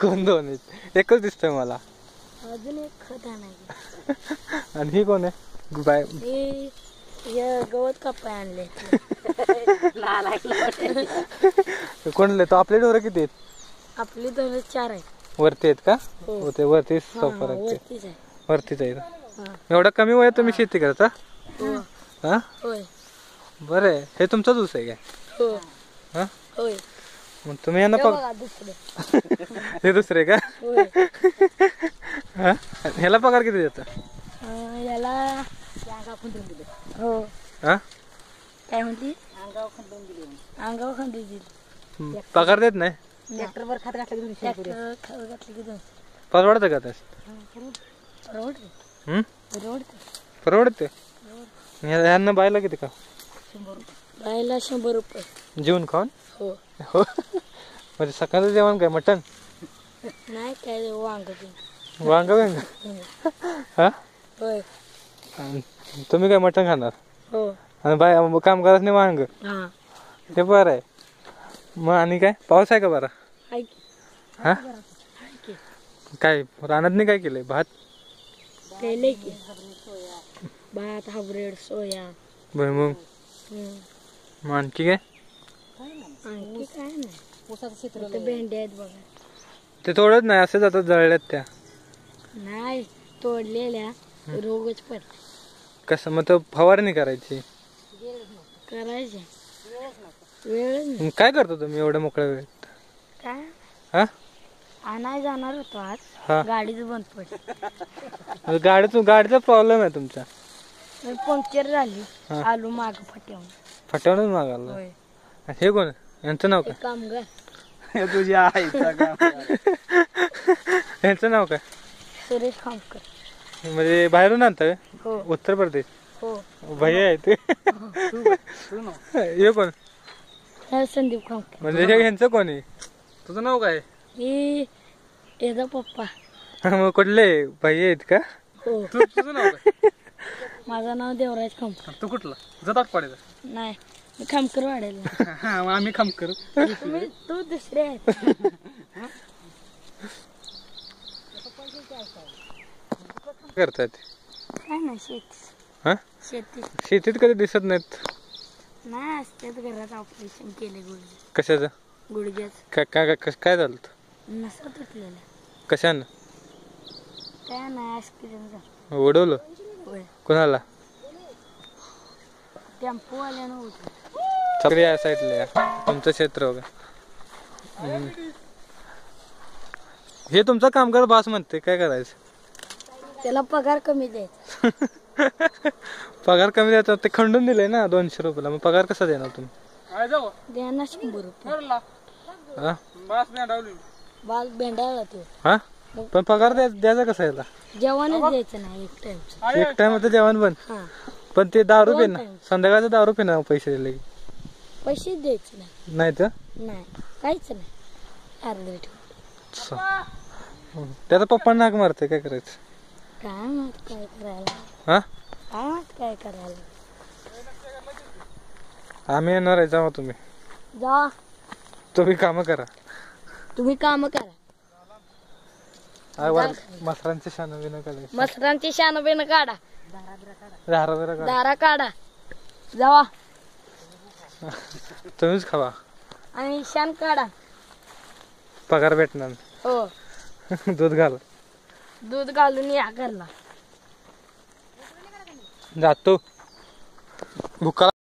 कोण दोन आहेत? एकच दिसतोय मला. अजून एक खत आणायचं. आणि ही कोण आहे? बाय हे गवत कापाय आणले. कोणले तो? आपले ढोरं किती आहेत? आपली दोन 4 आहे. वरती आहेत का? हो. हो ते वरती हा, सोफर आहेत ते. वरतीच आहे. वरतीच आहेत. हा. एवढा कमी वयात तुम्ही शेती करता? हो. हा होय. बरं आहे. हे तुमचाच ऊस आहे काय? हो. हा होय. मग तुम्ही यांना हे पग बघा दुसरं. हे दुसरे का? होय. हा ह्याला पगार किती देता? याला हो. हा काय म्हणते? अंगावर खंडून दिली अंगावर खंडी दिली. पगार देत नाही? ट्रॅक्टरवर खात घातलं की ट्रॅक्टर खाऊ घातली की दोन. परवडतं का त्यास? परवडते. हम्म परवडते. परवडते. ह्यांना बायला किती का? 100 रुपये. बायला 100 रुपये. जेवण खाऊन? हो. हो म्हणजे सकाळचं जेवण काय मटन? नाही काय वांग ते. वांग वांग हा होय. आणि तुम्ही काय मटन खाणार? हो. आणि बाय काम करत नाही वांग? हा. ते बरं आहे. मग आणि काय पाऊस आहे का बरा? ऐक हा की. काय रानात नाही काय केलंय? भात केले की. भात, हायब्रिड, सोया. भुईमुग. मग आणखी काय? आणखी काय नाही. ऊसाचं क्षेत्र फक्त भेंड्या आहेत बघा. ते थोडंच नाही असं जातात जळल्यात त्या. नाही तोडलेल्या रोगच पडला. कसं मग तर फवारणी करायची? करायचे वेळच नाही. मग काय करतो तुम्ही एवढ्या मोकळ्या वेळेत? काय हा आणाय जाणार होतो आज. हा गाडीच बंद पडली. गाडीचा प्रॉब्लेम आहे तुमचा? पंक्चर झाली. हा. आलू माग फटवून. फटवूनच मागायला. होय. हे कोण? यांचं नाव ते काय? कामगार तुझ्या आईचा यांचं नाव काय? सुरेश खामकर. म्हणजे बाहेरून आणता? हो. उत्तर प्रदेश. हो. भैया आहे ते. हे कोण? हे संदीप खामकर. म्हणजे हे ह्यांचं कोण आहे? तुझं नाव काय? मी याचा पप्पा. मग कुठले भैया आहेत का? हो. तुझं नाव काय? माझं नाव देवराज खामकर. तू कुठला? जतात पडेल. नाही मी खामकर वाढेल. आम्ही काम करू. तू दुसरे आहेत. करतात काय नाही शेती. हा शेती शेतीत कधी दिसत नाहीत. नाही असतात घरात ऑपरेशन केले कशाचं? गुडघ्याच. काय झालं? नसा तुटलेला. कशानं? काय नाही ऍक्सिडेंट झाला. उडवलं? होय. कोणाला? टेम्पो वाल्यानं होतं. सगळे या साईडला या. तुमचं क्षेत्र बघा. हे तुमचं कामगार बास म्हणते, काय करायचं? त्याला पगार कमी द्यायचा. पगार कमी द्यायचा? ते खंडून दिले ना 200 रुपयाला. मग पगार कसा देणार तुम्ही? द्या ना 100 रुपये. हा बाल भेंडाळला तो. हा पण पगार द्यायचा कसा याला? जेवणच द्यायचं नाही एक टाइम. एक टाइम होतं जेवण पण. हा पण ते दारू दोन पिणं time. संध्याकाळचं दारू पिणं पैसे दिले पैसे द्यायचे नाही. नाही तर नाही काहीच नाही. अर्धे ठेव. त्याचा पप्पा नाक मारते, काय करायचं? काय माहित काय करायला. हा काय माहित काय करायला. आम्ही येणार आहे, जावा तुम्ही. जा तुम्ही काम करा. तुम्ही काम करा. मसरांचे शान बिन काढायचे. मसरांची शानबेन काढा. दारा बिरा काढा. दारा काढा. जावा तुम्हीच खावा. आणि शान काढा. पगार भेटणार. हो. दूध घाल. दूध घालून या घरला. जातो भुका